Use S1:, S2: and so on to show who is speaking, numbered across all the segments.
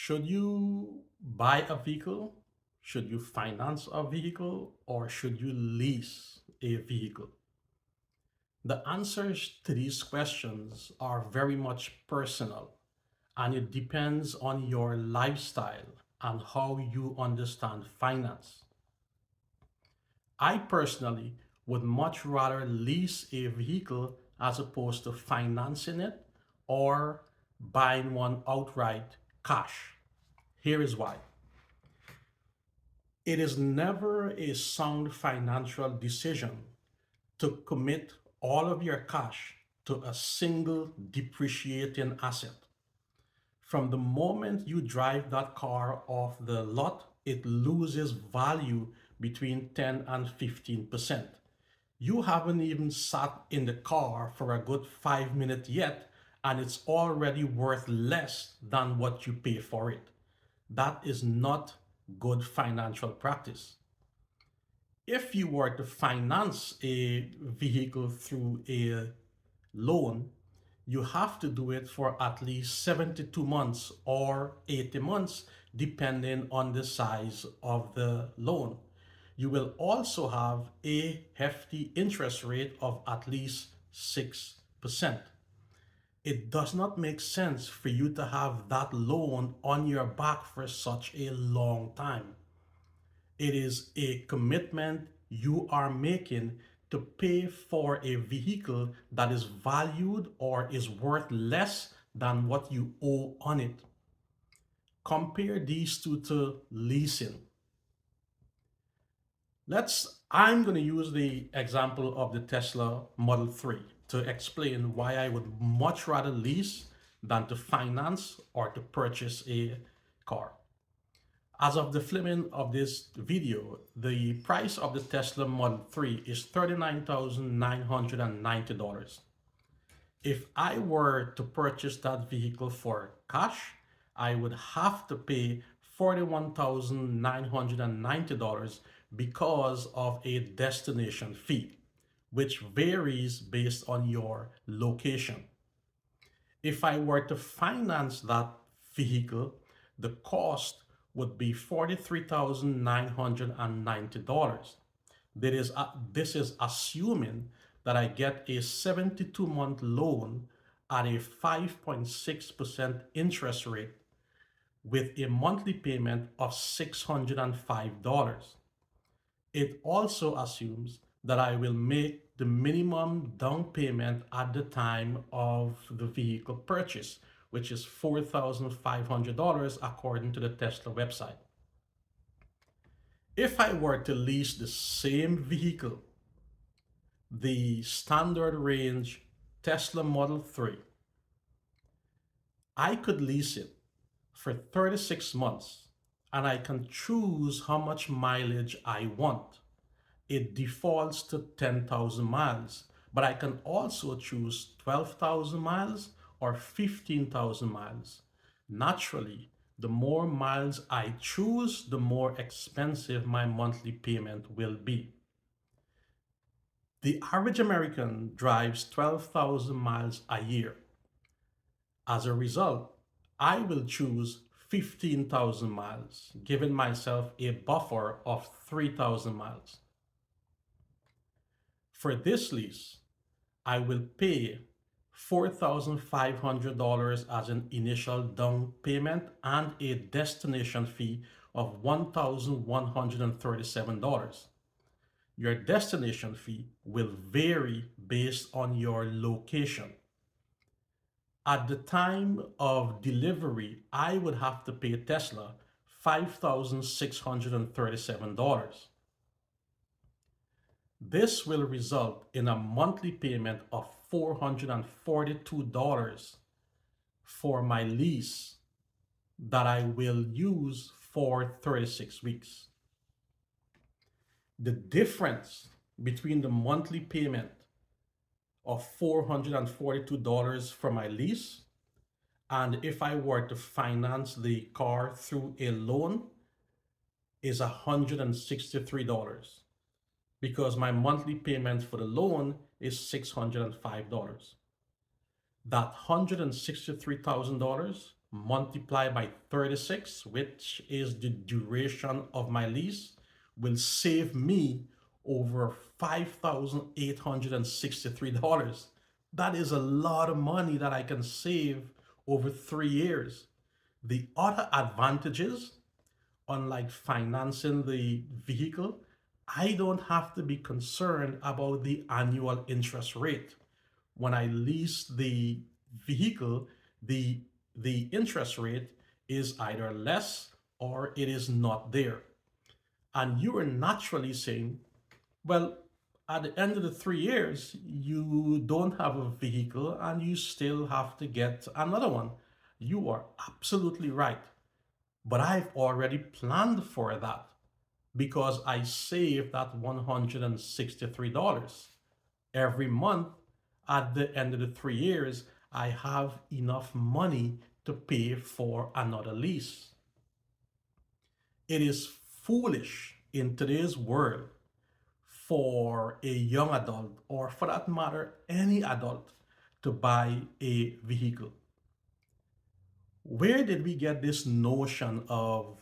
S1: Should you buy a vehicle? Should you finance a vehicle? Or should you lease a vehicle? The answers to these questions are very much personal and it depends on your lifestyle and how you understand finance. I personally would much rather lease a vehicle as opposed to financing it or buying one outright cash. Here is why. It is never a sound financial decision to commit all of your cash to a single depreciating asset. From the moment you drive that car off the lot, it loses value between 10 and 15%. You haven't even sat in the car for a good 5 minutes yet, and it's already worth less than what you pay for it. That is not good financial practice. If you were to finance a vehicle through a loan, you have to do it for at least 72 months or 80 months, depending on the size of the loan. You will also have a hefty interest rate of at least 6%. It does not make sense for you to have that loan on your back for such a long time. It is a commitment you are making to pay for a vehicle that is valued or is worth less than what you owe on it. Compare these two to leasing. I'm going to use the example of the Tesla Model 3 to explain why I would much rather lease than to finance or to purchase a car. As of the filming of this video, the price of the Tesla Model 3 is $39,990. If I were to purchase that vehicle for cash, I would have to pay $41,990 because of a destination fee, which varies based on your location. If I were to finance that vehicle, the cost would be $43,990. This is assuming that I get a 72-month loan at a 5.6% interest rate with a monthly payment of $605. It also assumes that I will make the minimum down payment at the time of the vehicle purchase, which is $4,500 according to the Tesla website. If I were to lease the same vehicle, the standard range Tesla Model 3, I could lease it for 36 months and I can choose how much mileage I want. It defaults to 10,000 miles, but I can also choose 12,000 miles or 15,000 miles. Naturally, the more miles I choose, the more expensive my monthly payment will be. The average American drives 12,000 miles a year. As a result, I will choose 15,000 miles, giving myself a buffer of 3,000 miles. For this lease, I will pay $4,500 as an initial down payment and a destination fee of $1,137. Your destination fee will vary based on your location. At the time of delivery, I would have to pay Tesla $5,637. This will result in a monthly payment of $442 for my lease that I will use for 36 weeks. The difference between the monthly payment of $442 for my lease and if I were to finance the car through a loan is $163 because my monthly payment for the loan is $605. That $163,000 multiply by 36, which is the duration of my lease, will save me over $5,863. That is a lot of money that I can save over 3 years. The other advantages, unlike financing the vehicle, I don't have to be concerned about the annual interest rate. When I lease the vehicle, the the interest rate is either less or it is not there. And you are naturally saying, well, at the end of the 3 years, you don't have a vehicle and you still have to get another one. You are absolutely right. But I've already planned for that because I saved that $163 every month. At the end of the 3 years, I have enough money to pay for another lease. It is foolish in today's world for a young adult, or for that matter, any adult, to buy a vehicle. Where did we get this notion of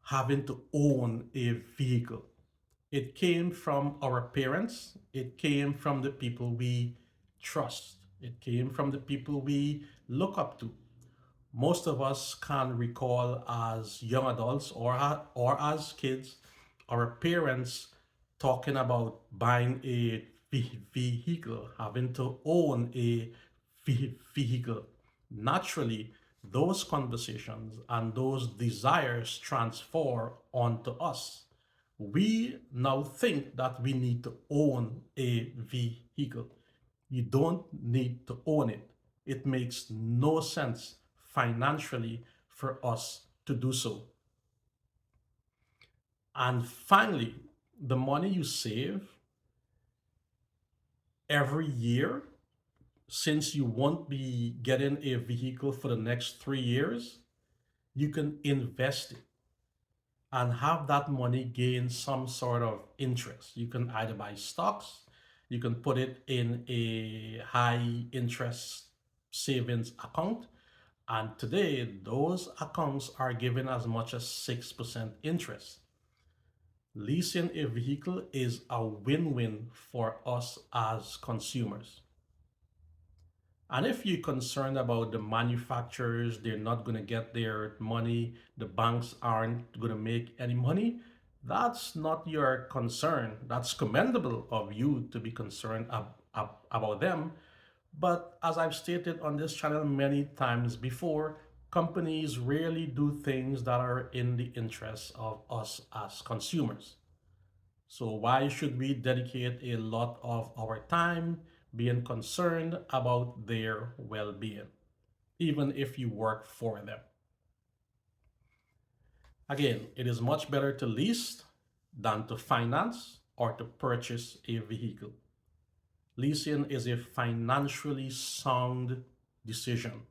S1: having to own a vehicle? It came from our parents, it came from the people we trust, it came from the people we look up to. Most of us can recall as young adults, or as kids, our parents talking about buying a vehicle, having to own a vehicle. Naturally, those conversations and those desires transfer onto us. We now think that we need to own a vehicle. You don't need to own it. It makes no sense financially for us to do so. And finally, the money you save every year, since you won't be getting a vehicle for the next 3 years, you can invest it and have that money gain some sort of interest. You can either buy stocks, you can put it in a high interest savings account. And today, those accounts are giving as much as 6% interest. Leasing a vehicle is a win win for us as consumers. And if you're concerned about the manufacturers, they're not going to get their money, the banks aren't going to make any money, that's not your concern. That's commendable of you to be concerned about them. But as I've stated on this channel many times before, companies rarely do things that are in the interests of us as consumers. So why should we dedicate a lot of our time being concerned about their well-being, even if you work for them? Again, it is much better to lease than to finance or to purchase a vehicle. Leasing is a financially sound decision.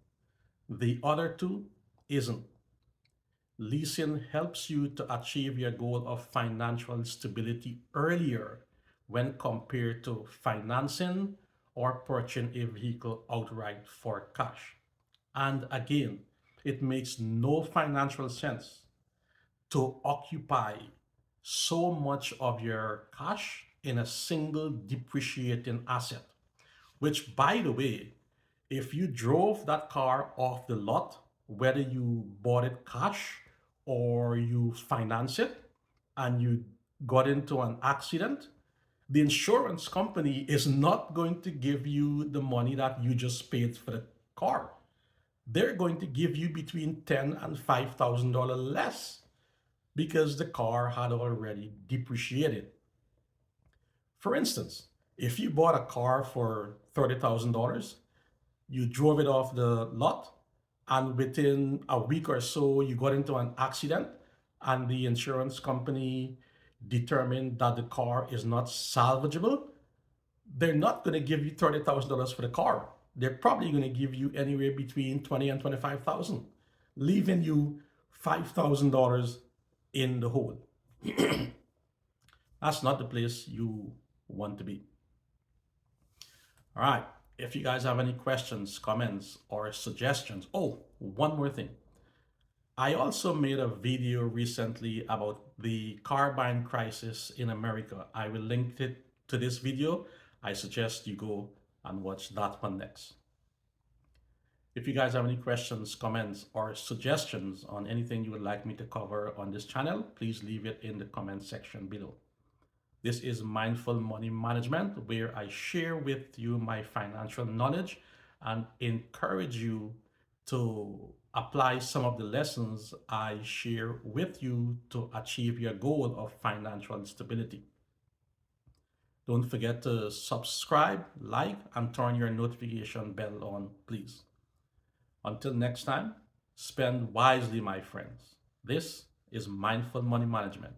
S1: The other two isn't. Leasing helps you to achieve your goal of financial stability earlier when compared to financing or purchasing a vehicle outright for cash. And again, it makes no financial sense to occupy so much of your cash in a single depreciating asset, which, by the way, if you drove that car off the lot, whether you bought it cash or you finance it, and you got into an accident, the insurance company is not going to give you the money that you just paid for the car. They're going to give you between $10,000 and $5,000 less because the car had already depreciated. For instance, if you bought a car for $30,000, you drove it off the lot, and within a week or so, you got into an accident, and the insurance company determined that the car is not salvageable, they're not going to give you $30,000 for the car. They're probably going to give you anywhere between 20 and 25,000, leaving you $5,000 in the hole. That's not the place you want to be. All right. If you guys have any questions, comments, or suggestions, oh, one more thing. I also made a video recently about the car buying crisis in America. I will link it to this video. I suggest you go and watch that one next. If you guys have any questions, comments, or suggestions on anything you would like me to cover on this channel, please leave it in the comment section below. This is Mindful Money Management, where I share with you my financial knowledge and encourage you to apply some of the lessons I share with you to achieve your goal of financial stability. Don't forget to subscribe, like, and turn your notification bell on, please. Until next time, spend wisely, my friends. This is Mindful Money Management.